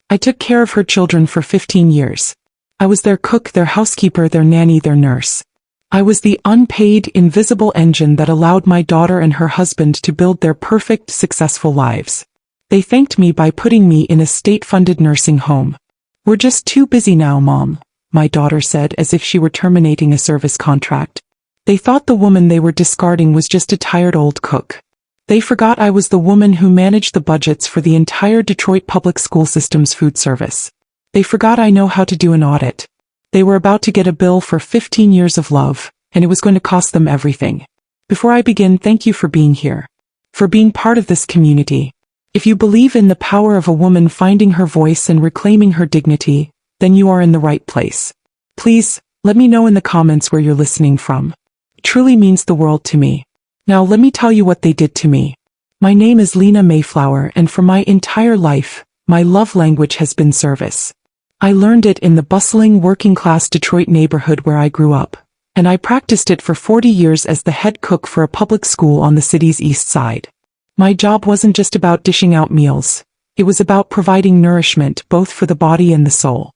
I took care of her children for 15 years. I was their cook, their housekeeper, their nanny, their nurse. I was the unpaid, invisible engine that allowed my daughter and her husband to build their perfect, successful lives. They thanked me by putting me in a state-funded nursing home. "We're just too busy now, Mom," my daughter said as if she were terminating a service contract. They thought the woman they were discarding was just a tired old cook. They forgot I was the woman who managed the budgets for the entire Detroit public school system's food service. They forgot I know how to do an audit. They were about to get a bill for 15 years of love, and it was going to cost them everything. Before I begin, thank you for being here. For being part of this community. If you believe in the power of a woman finding her voice and reclaiming her dignity, then you are in the right place. Please, let me know in the comments where you're listening from. It truly means the world to me. Now let me tell you what they did to me. My name is Lena Mayflower, and for my entire life, my love language has been service. I learned it in the bustling working-class Detroit neighborhood where I grew up, and I practiced it for 40 years as the head cook for a public school on the city's east side. My job wasn't just about dishing out meals. It was about providing nourishment both for the body and the soul.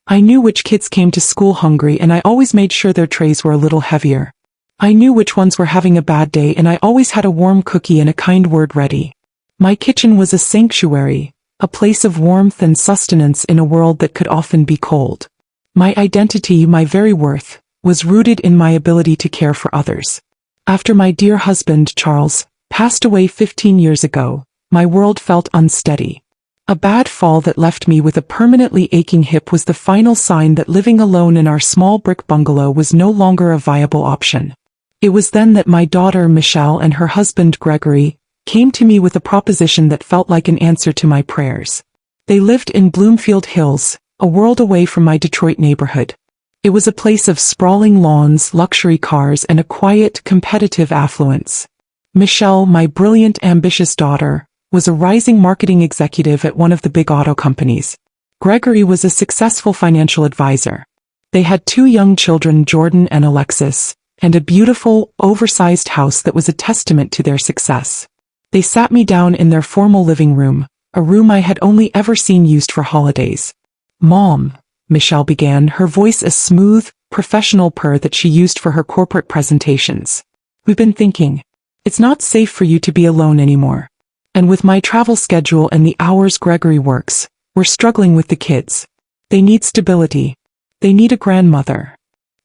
I knew which kids came to school hungry, and I always made sure their trays were a little heavier. I knew which ones were having a bad day, and I always had a warm cookie and a kind word ready. My kitchen was a sanctuary, a place of warmth and sustenance in a world that could often be cold. My identity, my very worth, was rooted in my ability to care for others. After my dear husband, Charles, passed away 15 years ago, my world felt unsteady. A bad fall that left me with a permanently aching hip was the final sign that living alone in our small brick bungalow was no longer a viable option. It was then that my daughter Michelle and her husband Gregory came to me with a proposition that felt like an answer to my prayers. They lived in Bloomfield Hills, a world away from my Detroit neighborhood. It was a place of sprawling lawns, luxury cars, and a quiet, competitive affluence. Michelle, my brilliant, ambitious daughter, was a rising marketing executive at one of the big auto companies. Gregory was a successful financial advisor. They had 2 young children, Jordan and Alexis, and a beautiful, oversized house that was a testament to their success. They sat me down in their formal living room, a room I had only ever seen used for holidays. "Mom," Michelle began, her voice a smooth, professional purr that she used for her corporate presentations. "We've been thinking. It's not safe for you to be alone anymore. And with my travel schedule and the hours Gregory works, we're struggling with the kids. They need stability. They need a grandmother."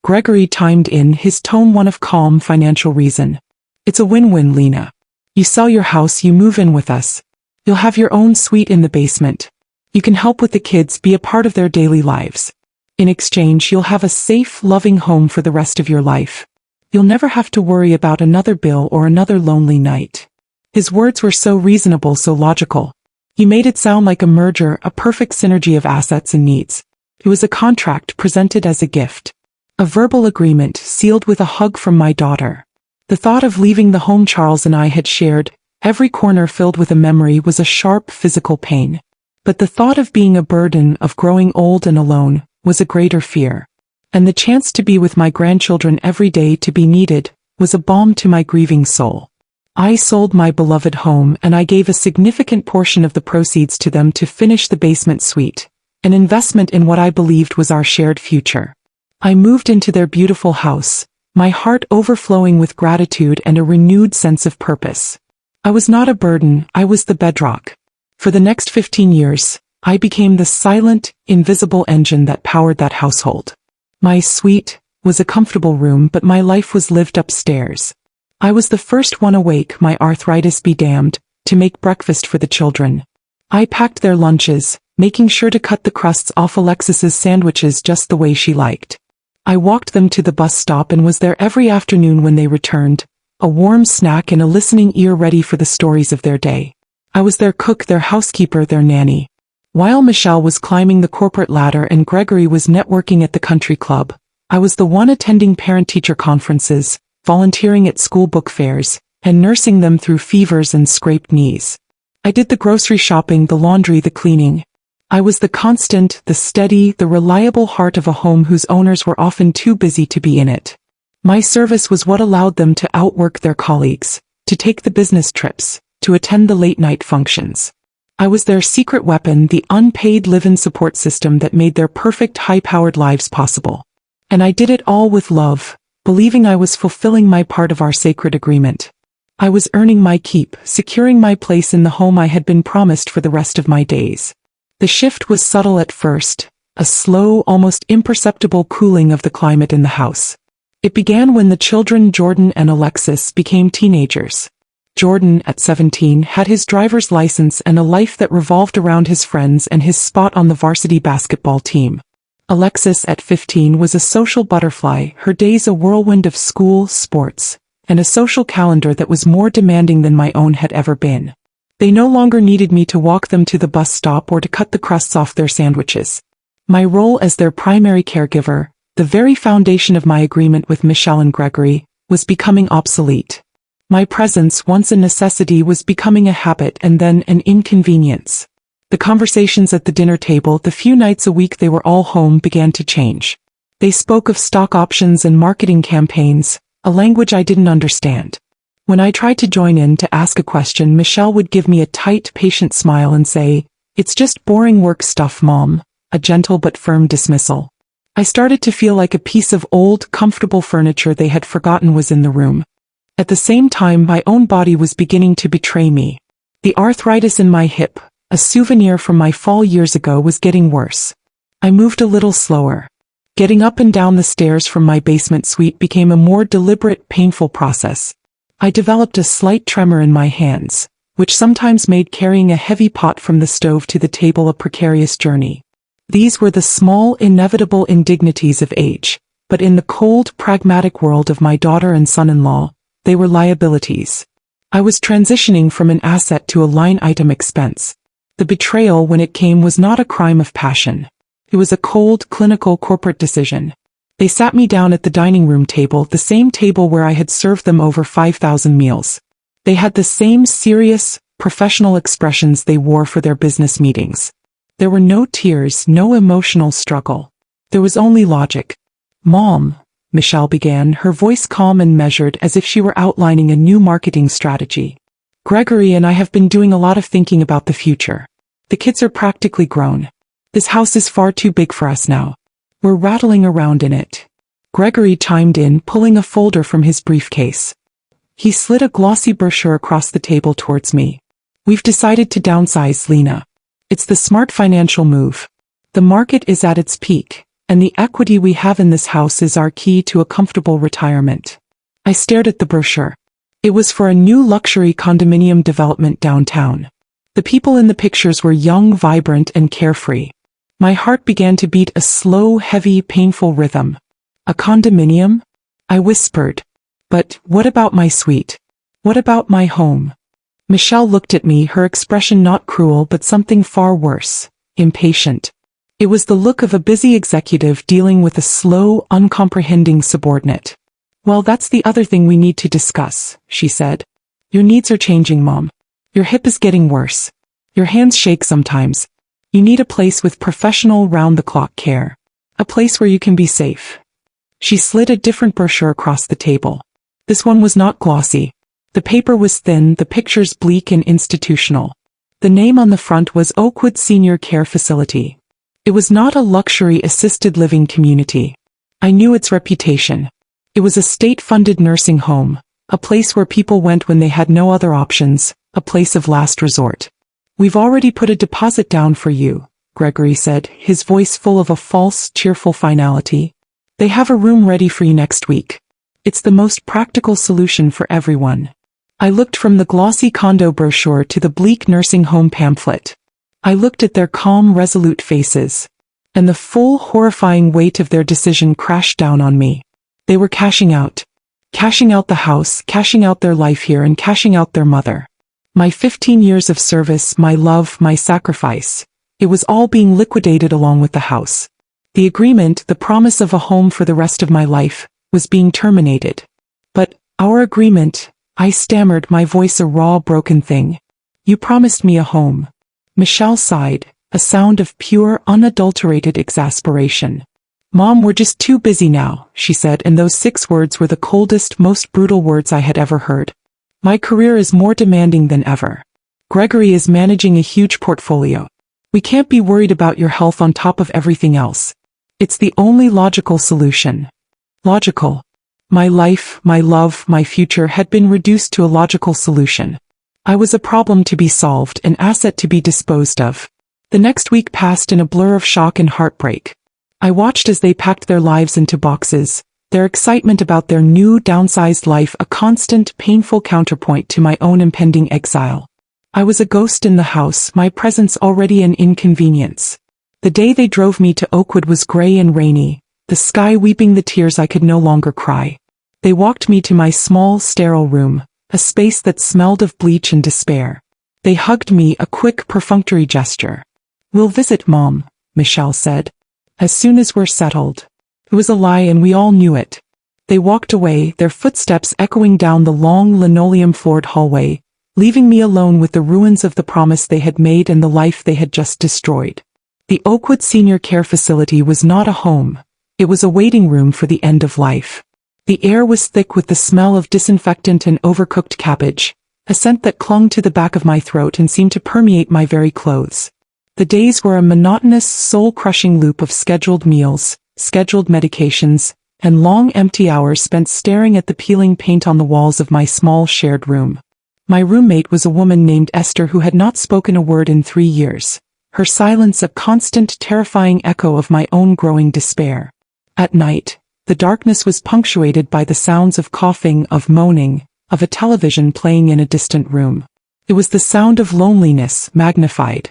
Gregory chimed in, his tone one of calm financial reason. "It's a win-win, Lena. You sell your house, you move in with us. You'll have your own suite in the basement. You can help with the kids, be a part of their daily lives. In exchange, you'll have a safe, loving home for the rest of your life. You'll never have to worry about another bill or another lonely night." His words were so reasonable, so logical. He made it sound like a merger, a perfect synergy of assets and needs. It was a contract presented as a gift. A verbal agreement sealed with a hug from my daughter. The thought of leaving the home Charles and I had shared, every corner filled with a memory, was a sharp physical pain. But the thought of being a burden, of growing old and alone, was a greater fear. And the chance to be with my grandchildren every day, to be needed, was a balm to my grieving soul. I sold my beloved home, and I gave a significant portion of the proceeds to them to finish the basement suite, an investment in what I believed was our shared future. I moved into their beautiful house, my heart overflowing with gratitude and a renewed sense of purpose. I was not a burden, I was the bedrock. For the next 15 years, I became the silent, invisible engine that powered that household. My suite was a comfortable room, but my life was lived upstairs. I was the first one awake, my arthritis be damned, to make breakfast for the children. I packed their lunches, making sure to cut the crusts off Alexis's sandwiches just the way she liked. I walked them to the bus stop and was there every afternoon when they returned, a warm snack and a listening ear ready for the stories of their day. I was their cook, their housekeeper, their nanny. While Michelle was climbing the corporate ladder and Gregory was networking at the country club, I was the one attending parent-teacher conferences, volunteering at school book fairs, and nursing them through fevers and scraped knees. I did the grocery shopping, the laundry, the cleaning. I was the constant, the steady, the reliable heart of a home whose owners were often too busy to be in it. My service was what allowed them to outwork their colleagues, to take the business trips, to attend the late-night functions. I was their secret weapon, the unpaid live-in support system that made their perfect high-powered lives possible. And I did it all with love, believing I was fulfilling my part of our sacred agreement. I was earning my keep, securing my place in the home I had been promised for the rest of my days. The shift was subtle at first, a slow, almost imperceptible cooling of the climate in the house. It began when the children Jordan and Alexis became teenagers. Jordan, at 17, had his driver's license and a life that revolved around his friends and his spot on the varsity basketball team. Alexis, at 15, was a social butterfly, her days a whirlwind of school, sports, and a social calendar that was more demanding than my own had ever been. They no longer needed me to walk them to the bus stop or to cut the crusts off their sandwiches. My role as their primary caregiver, the very foundation of my agreement with Michelle and Gregory, was becoming obsolete. My presence, once a necessity, was becoming a habit and then an inconvenience. The conversations at the dinner table, the few nights a week they were all home, began to change. They spoke of stock options and marketing campaigns, a language I didn't understand. When I tried to join in to ask a question, Michelle would give me a tight, patient smile and say, "It's just boring work stuff, Mom," a gentle but firm dismissal. I started to feel like a piece of old, comfortable furniture they had forgotten was in the room. At the same time, my own body was beginning to betray me. The arthritis in my hip, a souvenir from my fall years ago, was getting worse. I moved a little slower. Getting up and down the stairs from my basement suite became a more deliberate, painful process. I developed a slight tremor in my hands, which sometimes made carrying a heavy pot from the stove to the table a precarious journey. These were the small, inevitable indignities of age, but in the cold, pragmatic world of my daughter and son-in-law, they were liabilities. I was transitioning from an asset to a line-item expense. The betrayal, when it came, was not a crime of passion. It was a cold, clinical corporate decision. They sat me down at the dining room table, the same table where I had served them over 5,000 meals. They had the same serious, professional expressions they wore for their business meetings. There were no tears, no emotional struggle. There was only logic. "Mom," Michelle began, her voice calm and measured, as if she were outlining a new marketing strategy. "Gregory and I have been doing a lot of thinking about the future. The kids are practically grown. This house is far too big for us now. We're rattling around in it." Gregory chimed in, pulling a folder from his briefcase. He slid a glossy brochure across the table towards me. "We've decided to downsize, Lena. It's the smart financial move. The market is at its peak, and the equity we have in this house is our key to a comfortable retirement." I stared at the brochure. It was for a new luxury condominium development downtown. The people in the pictures were young, vibrant, and carefree. My heart began to beat a slow, heavy, painful rhythm. "A condominium?" I whispered. "But what about my suite? What about my home?" Michelle looked at me, her expression not cruel but something far worse, impatient. It was the look of a busy executive dealing with a slow, uncomprehending subordinate. "Well, that's the other thing we need to discuss," she said. "Your needs are changing, Mom. Your hip is getting worse. Your hands shake sometimes. You need a place with professional, round-the-clock care. A place where you can be safe." She slid a different brochure across the table. This one was not glossy. The paper was thin, the pictures bleak and institutional. The name on the front was Oakwood Senior Care Facility. It was not a luxury assisted living community. I knew its reputation. It was a state-funded nursing home, a place where people went when they had no other options, a place of last resort. "We've already put a deposit down for you," Gregory said, his voice full of a false, cheerful finality. "They have a room ready for you next week. It's the most practical solution for everyone." I looked from the glossy condo brochure to the bleak nursing home pamphlet. I looked at their calm, resolute faces, and the full, horrifying weight of their decision crashed down on me. They were cashing out. Cashing out the house, cashing out their life here, and cashing out their mother. My 15 years of service, my love, my sacrifice. It was all being liquidated along with the house. The agreement, the promise of a home for the rest of my life, was being terminated. "But our agreement," I stammered, my voice a raw, broken thing. "You promised me a home." Michelle sighed, a sound of pure, unadulterated exasperation. "Mom, we're just too busy now," she said, and those 6 words were the coldest, most brutal words I had ever heard. "My career is more demanding than ever. Gregory is managing a huge portfolio. We can't be worried about your health on top of everything else. It's the only logical solution. Logical. My life, my love, my future had been reduced to a logical solution. I was a problem to be solved, an asset to be disposed of. The next week passed in a blur of shock and heartbreak. I watched as they packed their lives into boxes, their excitement about their new, downsized life a constant, painful counterpoint to my own impending exile. I was a ghost in the house, my presence already an inconvenience. The day they drove me to Oakwood was gray and rainy, the sky weeping the tears I could no longer cry. They walked me to my small, sterile room, a space that smelled of bleach and despair. They hugged me, a quick, perfunctory gesture. "We'll visit, Mom," Michelle said. "As soon as we're settled." It was a lie and we all knew it. They walked away, their footsteps echoing down the long linoleum-floored hallway, leaving me alone with the ruins of the promise they had made and the life they had just destroyed. The Oakwood Senior Care Facility was not a home. It was a waiting room for the end of life. The air was thick with the smell of disinfectant and overcooked cabbage, a scent that clung to the back of my throat and seemed to permeate my very clothes. The days were a monotonous, soul-crushing loop of scheduled meals, scheduled medications, and long empty hours spent staring at the peeling paint on the walls of my small shared room. My roommate was a woman named Esther who had not spoken a word in 3 years, her silence a constant, terrifying echo of my own growing despair. At night, the darkness was punctuated by the sounds of coughing, of moaning, of a television playing in a distant room. It was the sound of loneliness, magnified.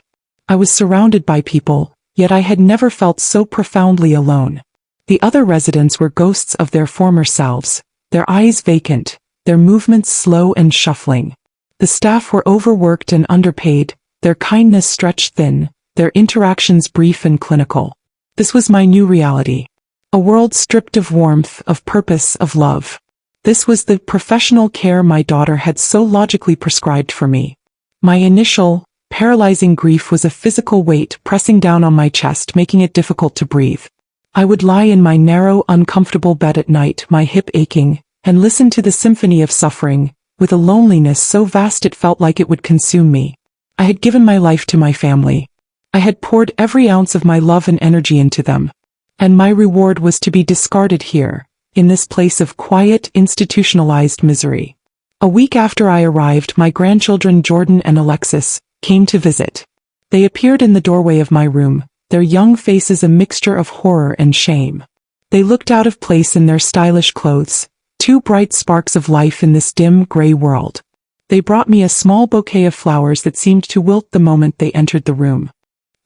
I was surrounded by people, yet I had never felt so profoundly alone. The other residents were ghosts of their former selves, their eyes vacant, their movements slow and shuffling. The staff were overworked and underpaid, their kindness stretched thin, their interactions brief and clinical. This was my new reality. A world stripped of warmth, of purpose, of love. This was the professional care my daughter had so logically prescribed for me. My initial, paralyzing grief was a physical weight pressing down on my chest, making it difficult to breathe. I would lie in my narrow, uncomfortable bed at night, my hip aching, and listen to the symphony of suffering, with a loneliness so vast it felt like it would consume me. I had given my life to my family. I had poured every ounce of my love and energy into them. And my reward was to be discarded here, in this place of quiet, institutionalized misery. A week after I arrived, my grandchildren Jordan and Alexis came to visit. They appeared in the doorway of my room, their young faces a mixture of horror and shame. They looked out of place in their stylish clothes, two bright sparks of life in this dim, gray world. They brought me a small bouquet of flowers that seemed to wilt the moment they entered the room.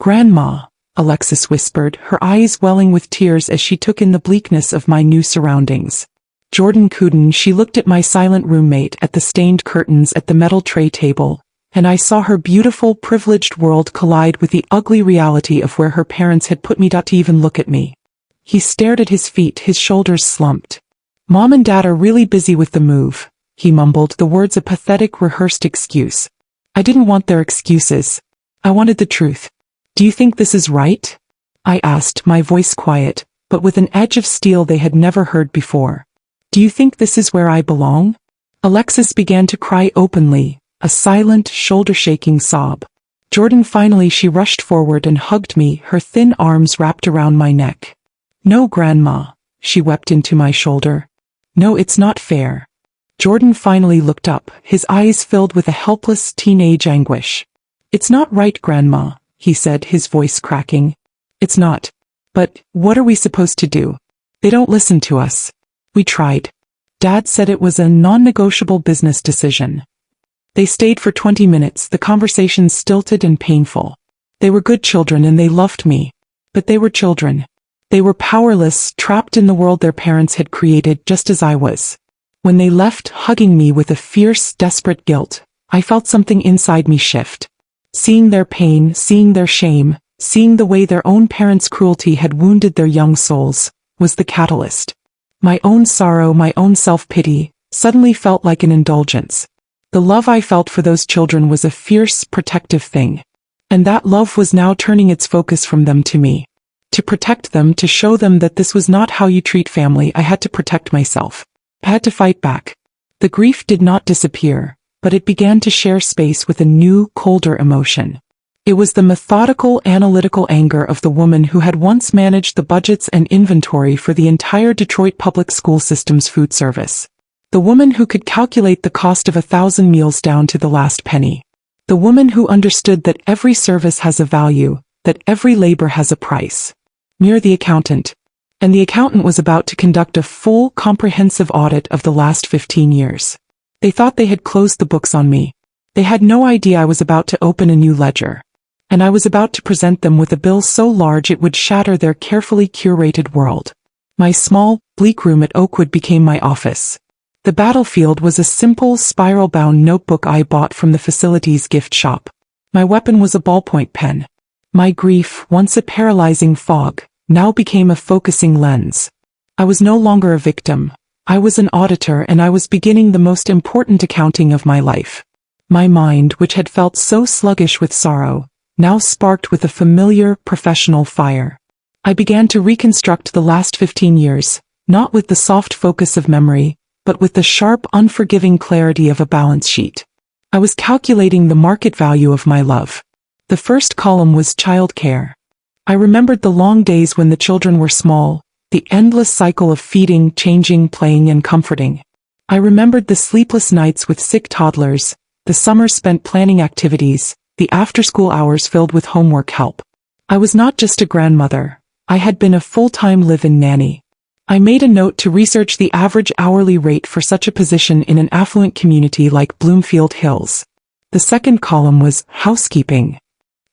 "Grandma," Alexis whispered, her eyes welling with tears as she took in the bleakness of my new surroundings. Jordan cooed. She looked at my silent roommate, at the stained curtains, at the metal tray table, and I saw her beautiful, privileged world collide with the ugly reality of where her parents had put me. To even look at me. He stared at his feet, his shoulders slumped. "Mom and Dad are really busy with the move," he mumbled, the words a pathetic, rehearsed excuse. I didn't want their excuses. I wanted the truth. "Do you think this is right?" I asked, my voice quiet, but with an edge of steel they had never heard before. "Do you think this is where I belong?" Alexis began to cry openly, a silent, shoulder-shaking sob. Jordan finally she rushed forward and hugged me, her thin arms wrapped around my neck. "No, Grandma," she wept into my shoulder. "No, it's not fair." Jordan finally looked up, his eyes filled with a helpless teenage anguish. "It's not right, Grandma," he said, his voice cracking. "It's not. But what are we supposed to do? They don't listen to us. We tried. Dad said it was a non-negotiable business decision." They stayed for 20 minutes, the conversation stilted and painful. They were good children and they loved me. But they were children. They were powerless, trapped in the world their parents had created, just as I was. When they left, hugging me with a fierce, desperate guilt, I felt something inside me shift. Seeing their pain, seeing their shame, seeing the way their own parents' cruelty had wounded their young souls, was the catalyst. My own sorrow, my own self-pity, suddenly felt like an indulgence. The love I felt for those children was a fierce, protective thing. And that love was now turning its focus from them to me. To protect them, to show them that this was not how you treat family, I had to protect myself. I had to fight back. The grief did not disappear, but it began to share space with a new, colder emotion. It was the methodical, analytical anger of the woman who had once managed the budgets and inventory for the entire Detroit public school system's food service. The woman who could calculate the cost of 1,000 meals down to the last penny. The woman who understood that every service has a value, that every labor has a price. Mere the accountant. And the accountant was about to conduct a full, comprehensive audit of the last 15 years. They thought they had closed the books on me. They had no idea I was about to open a new ledger. And I was about to present them with a bill so large it would shatter their carefully curated world. My small, bleak room at Oakwood became my office. The battlefield was a simple, spiral-bound notebook I bought from the facility's gift shop. My weapon was a ballpoint pen. My grief, once a paralyzing fog, now became a focusing lens. I was no longer a victim. I was an auditor, and I was beginning the most important accounting of my life. My mind, which had felt so sluggish with sorrow, now sparked with a familiar, professional fire. I began to reconstruct the last 15 years, not with the soft focus of memory, but with the sharp, unforgiving clarity of a balance sheet. I was calculating the market value of my love. The first column was childcare. I remembered the long days when the children were small, the endless cycle of feeding, changing, playing, and comforting. I remembered the sleepless nights with sick toddlers, the summers spent planning activities, the after-school hours filled with homework help. I was not just a grandmother. I had been a full-time live-in nanny. I made a note to research the average hourly rate for such a position in an affluent community like Bloomfield Hills. The second column was housekeeping.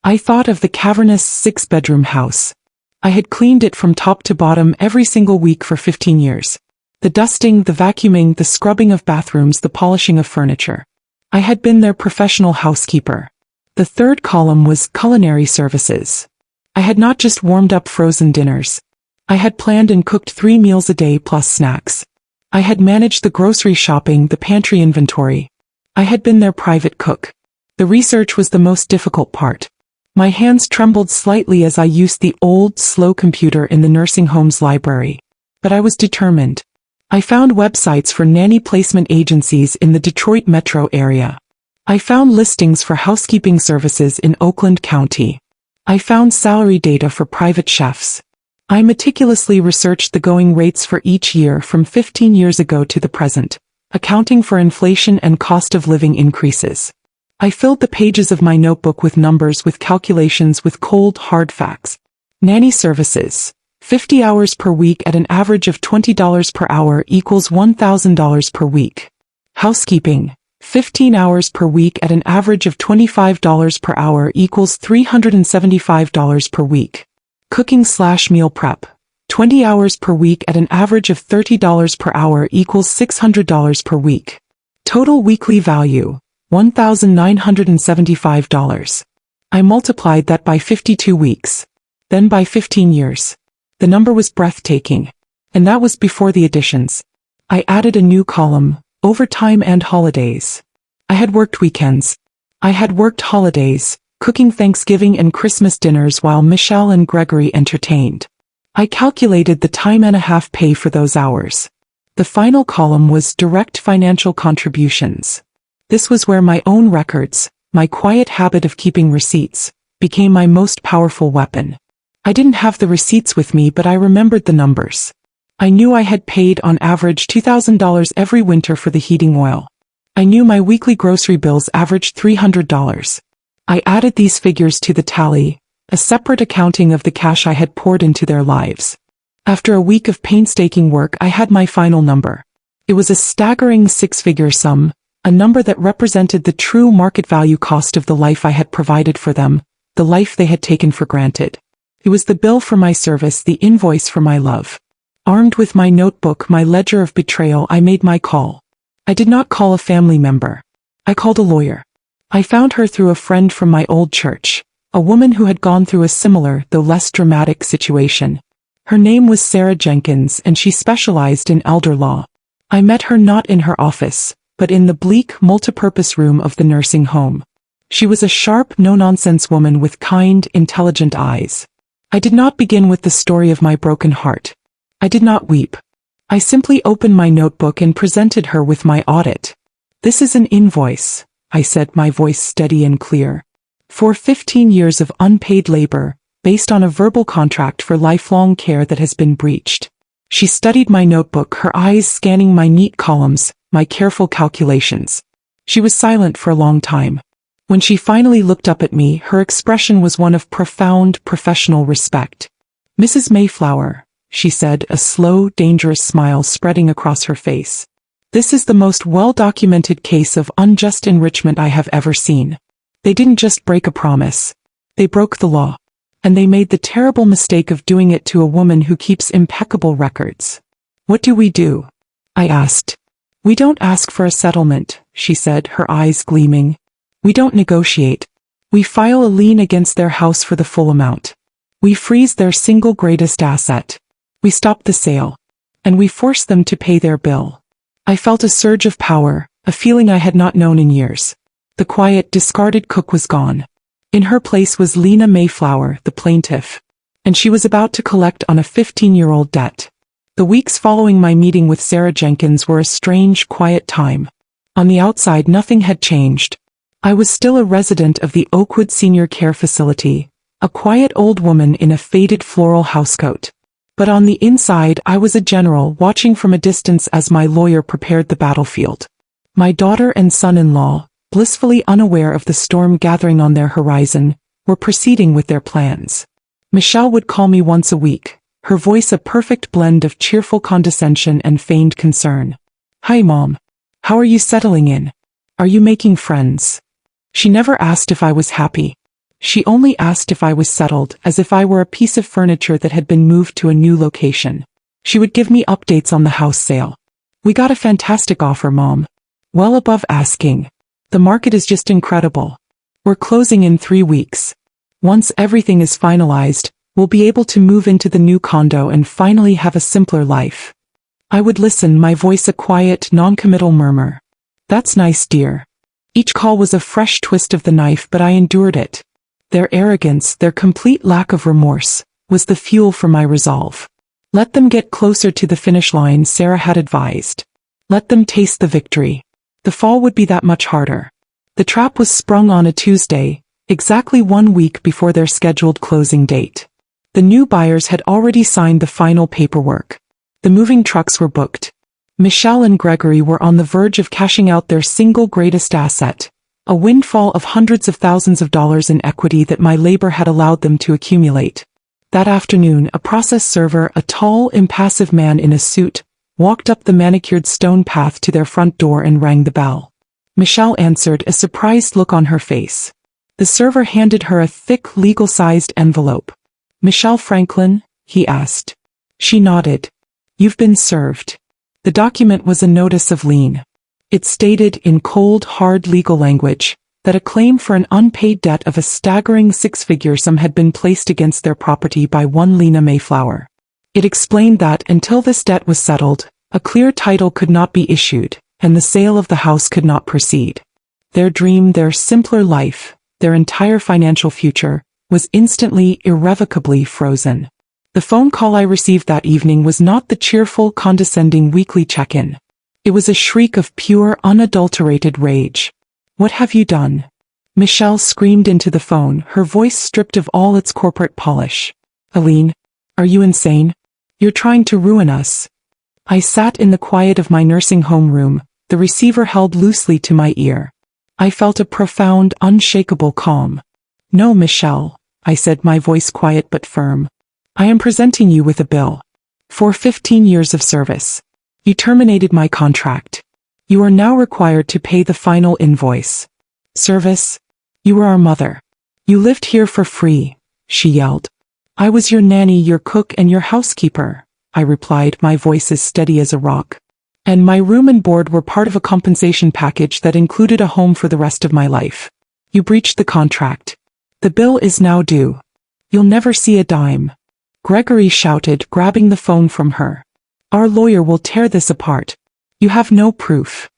I thought of the cavernous 6-bedroom house. I had cleaned it from top to bottom every single week for 15 years. The dusting, the vacuuming, the scrubbing of bathrooms, the polishing of furniture. I had been their professional housekeeper. The third column was culinary services. I had not just warmed up frozen dinners. I had planned and cooked 3 meals a day plus snacks. I had managed the grocery shopping, the pantry inventory. I had been their private cook. The research was the most difficult part. My hands trembled slightly as I used the old, slow computer in the nursing home's library. But I was determined. I found websites for nanny placement agencies in the Detroit metro area. I found listings for housekeeping services in Oakland County. I found salary data for private chefs. I meticulously researched the going rates for each year from 15 years ago to the present, accounting for inflation and cost of living increases. I filled the pages of my notebook with numbers, with calculations, with cold, hard facts. Nanny services. 50 hours per week at an average of $20 per hour equals $1,000 per week. Housekeeping. 15 hours per week at an average of $25 per hour equals $375 per week. Cooking/meal prep. 20 hours per week at an average of $30 per hour equals $600 per week. Total weekly value, $1,975. I multiplied that by 52 weeks. Then by 15 years. The number was breathtaking. And that was before the additions. I added a new column, overtime and holidays. I had worked weekends. I had worked holidays, cooking Thanksgiving and Christmas dinners while Michelle and Gregory entertained. I calculated the time and a half pay for those hours. The final column was direct financial contributions. This was where my own records, my quiet habit of keeping receipts, became my most powerful weapon. I didn't have the receipts with me, but I remembered the numbers. I knew I had paid on average $2,000 every winter for the heating oil. I knew my weekly grocery bills averaged $300. I added these figures to the tally, a separate accounting of the cash I had poured into their lives. After a week of painstaking work, I had my final number. It was a staggering 6-figure sum, a number that represented the true market value cost of the life I had provided for them, the life they had taken for granted. It was the bill for my service, the invoice for my love. Armed with my notebook, my ledger of betrayal, I made my call. I did not call a family member. I called a lawyer. I found her through a friend from my old church, a woman who had gone through a similar, though less dramatic, situation. Her name was Sarah Jenkins, and she specialized in elder law. I met her not in her office, but in the bleak, multipurpose room of the nursing home. She was a sharp, no-nonsense woman with kind, intelligent eyes. I did not begin with the story of my broken heart. I did not weep. I simply opened my notebook and presented her with my audit. This is an invoice, I said, my voice steady and clear. For 15 years of unpaid labor, based on a verbal contract for lifelong care that has been breached. She studied my notebook, her eyes scanning my neat columns, my careful calculations. She was silent for a long time. When she finally looked up at me, her expression was one of profound professional respect. "Mrs. Mayflower," she said, a slow, dangerous smile spreading across her face. "This is the most well-documented case of unjust enrichment I have ever seen. They didn't just break a promise. They broke the law. And they made the terrible mistake of doing it to a woman who keeps impeccable records." "What do we do?" I asked. "We don't ask for a settlement," she said, her eyes gleaming. "We don't negotiate. We file a lien against their house for the full amount. We freeze their single greatest asset. We stop the sale. And we force them to pay their bill." I felt a surge of power, a feeling I had not known in years. The quiet, discarded cook was gone. In her place was Lena Mayflower, the plaintiff. And she was about to collect on a 15-year-old debt. The weeks following my meeting with Sarah Jenkins were a strange, quiet time. On the outside, nothing had changed. I was still a resident of the Oakwood Senior Care Facility, a quiet old woman in a faded floral housecoat. But on the inside, I was a general watching from a distance as my lawyer prepared the battlefield. My daughter and son-in-law, blissfully unaware of the storm gathering on their horizon, were proceeding with their plans. Michelle would call me once a week, her voice a perfect blend of cheerful condescension and feigned concern. "Hi, Mom. How are you settling in? Are you making friends?" She never asked if I was happy. She only asked if I was settled, as if I were a piece of furniture that had been moved to a new location. She would give me updates on the house sale. "We got a fantastic offer, Mom. Well above asking. The market is just incredible. We're closing in 3 weeks. Once everything is finalized, we'll be able to move into the new condo and finally have a simpler life." I would listen, my voice a quiet, non-committal murmur. "That's nice, dear." Each call was a fresh twist of the knife, but I endured it. Their arrogance, their complete lack of remorse, was the fuel for my resolve. Let them get closer to the finish line, Sarah had advised. Let them taste the victory. The fall would be that much harder. The trap was sprung on a Tuesday, exactly 1 week before their scheduled closing date. The new buyers had already signed the final paperwork. The moving trucks were booked. Michelle and Gregory were on the verge of cashing out their single greatest asset, a windfall of hundreds of thousands of dollars in equity that my labor had allowed them to accumulate. That afternoon, a process server, a tall, impassive man in a suit, walked up the manicured stone path to their front door and rang the bell. Michelle answered, a surprised look on her face. The server handed her a thick, legal-sized envelope. "Michelle Franklin?" he asked. She nodded. "You've been served." The document was a notice of lien. It stated, in cold, hard legal language, that a claim for an unpaid debt of a staggering 6-figure sum had been placed against their property by one Lena Mayflower. It explained that, until this debt was settled, a clear title could not be issued, and the sale of the house could not proceed. Their dream, their simpler life, their entire financial future, was instantly, irrevocably frozen. The phone call I received that evening was not the cheerful, condescending weekly check-in. It was a shriek of pure, unadulterated rage. "What have you done?" Michelle screamed into the phone, her voice stripped of all its corporate polish. "Aline, are you insane? You're trying to ruin us." I sat in the quiet of my nursing home room, the receiver held loosely to my ear. I felt a profound, unshakable calm. "No, Michelle," I said, my voice quiet but firm. "I am presenting you with a bill. For 15 years of service. You terminated my contract. You are now required to pay the final invoice. Service? You were our mother. You lived here for free," she yelled. "I was your nanny, your cook, and your housekeeper," I replied, my voice as steady as a rock. "And my room and board were part of a compensation package that included a home for the rest of my life. You breached the contract. The bill is now due. You'll never see a dime." Gregory shouted, grabbing the phone from her. "Our lawyer will tear this apart. You have no proof."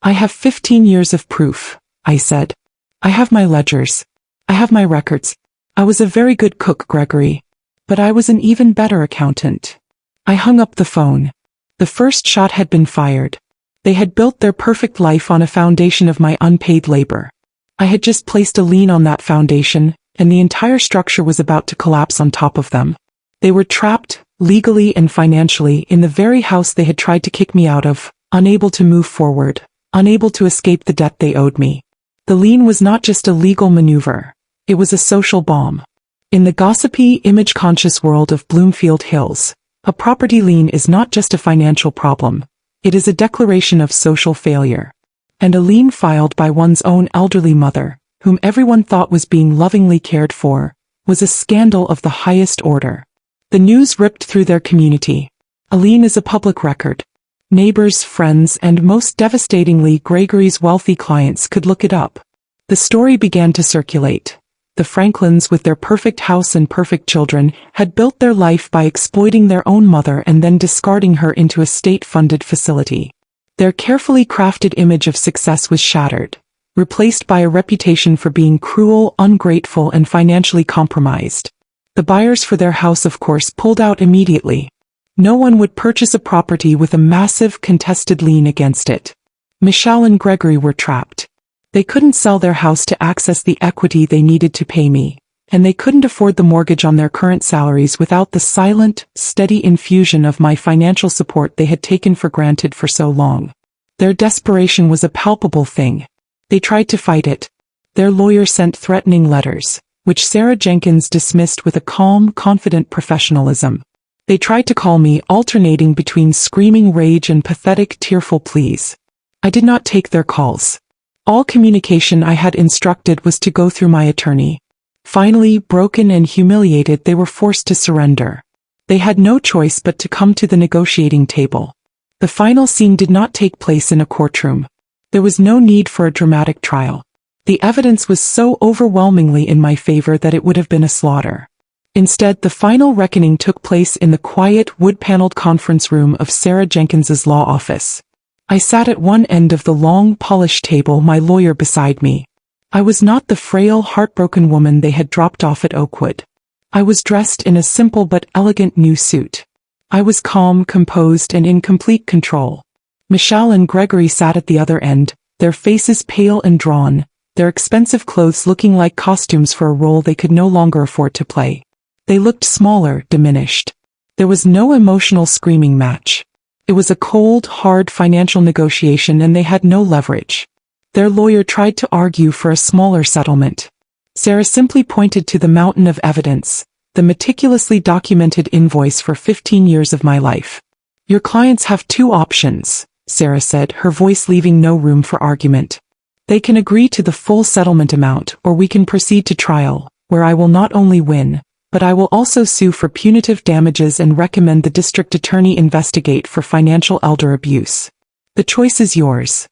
"I have 15 years of proof," I said. "I have my ledgers. I have my records. I was a very good cook, Gregory. But I was an even better accountant." I hung up the phone. The first shot had been fired. They had built their perfect life on a foundation of my unpaid labor. I had just placed a lien on that foundation, and the entire structure was about to collapse on top of them. They were trapped, legally and financially, in the very house they had tried to kick me out of, unable to move forward, unable to escape the debt they owed me. The lien was not just a legal maneuver. It was a social bomb. In the gossipy, image-conscious world of Bloomfield Hills, a property lien is not just a financial problem. It is a declaration of social failure. And a lien filed by one's own elderly mother, whom everyone thought was being lovingly cared for, was a scandal of the highest order. The news ripped through their community. A lien is a public record. Neighbors, friends, and most devastatingly Gregory's wealthy clients could look it up. The story began to circulate. The Franklins, with their perfect house and perfect children, had built their life by exploiting their own mother and then discarding her into a state-funded facility. Their carefully crafted image of success was shattered, replaced by a reputation for being cruel, ungrateful, and financially compromised. The buyers for their house, of course, pulled out immediately. No one would purchase a property with a massive contested lien against it. Michelle and Gregory were trapped. They couldn't sell their house to access the equity they needed to pay me, and they couldn't afford the mortgage on their current salaries without the silent, steady infusion of my financial support they had taken for granted for so long. Their desperation was a palpable thing. They tried to fight it. Their lawyer sent threatening letters, which Sarah Jenkins dismissed with a calm, confident professionalism. They tried to call me, alternating between screaming rage and pathetic, tearful pleas. I did not take their calls. All communication I had instructed was to go through my attorney. Finally, broken and humiliated, they were forced to surrender. They had no choice but to come to the negotiating table. The final scene did not take place in a courtroom. There was no need for a dramatic trial. The evidence was so overwhelmingly in my favor that it would have been a slaughter. Instead, the final reckoning took place in the quiet, wood-paneled conference room of Sarah Jenkins's law office. I sat at one end of the long, polished table, my lawyer beside me. I was not the frail, heartbroken woman they had dropped off at Oakwood. I was dressed in a simple but elegant new suit. I was calm, composed, and in complete control. Michelle and Gregory sat at the other end, their faces pale and drawn, their expensive clothes looking like costumes for a role they could no longer afford to play. They looked smaller, diminished. There was no emotional screaming match. It was a cold, hard financial negotiation, and they had no leverage. Their lawyer tried to argue for a smaller settlement. Sarah simply pointed to the mountain of evidence, the meticulously documented invoice for 15 years of my life. Your clients have two options, Sarah said, her voice leaving no room for argument. They can agree to the full settlement amount, or we can proceed to trial, where I will not only win, but I will also sue for punitive damages and recommend the district attorney investigate for financial elder abuse. The choice is yours.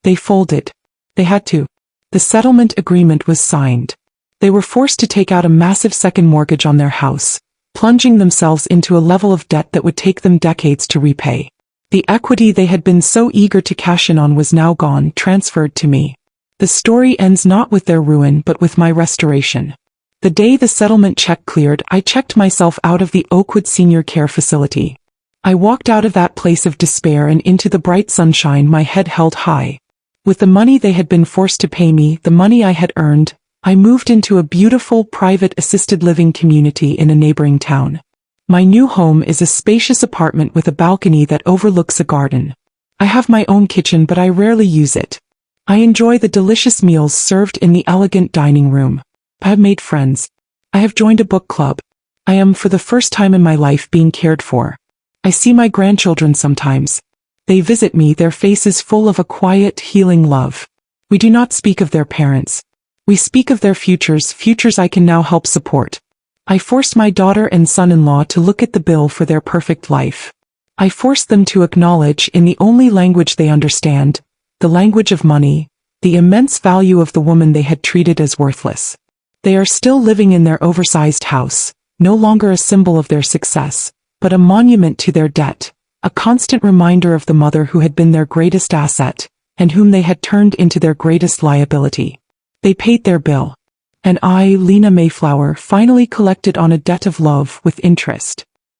They folded. They had to. The settlement agreement was signed. They were forced to take out a massive second mortgage on their house, plunging themselves into a level of debt that would take them decades to repay. The equity they had been so eager to cash in on was now gone, transferred to me. The story ends not with their ruin but with my restoration. The day the settlement check cleared, I checked myself out of the Oakwood Senior Care Facility. I walked out of that place of despair and into the bright sunshine, my head held high. With the money they had been forced to pay me, the money I had earned, I moved into a beautiful private assisted living community in a neighboring town. My new home is a spacious apartment with a balcony that overlooks a garden. I have my own kitchen, but I rarely use it. I enjoy the delicious meals served in the elegant dining room. I have made friends. I have joined a book club. I am, for the first time in my life, being cared for. I see my grandchildren sometimes. They visit me, their faces full of a quiet, healing love. We do not speak of their parents. We speak of their futures I can now help support. I forced my daughter and son-in-law to look at the bill for their perfect life. I forced them to acknowledge, in the only language they understand, the language of money, the immense value of the woman they had treated as worthless. They are still living in their oversized house, no longer a symbol of their success, but a monument to their debt, a constant reminder of the mother who had been their greatest asset, and whom they had turned into their greatest liability. They paid their bill. And I, Lena Mayflower, finally collected on a debt of love with interest.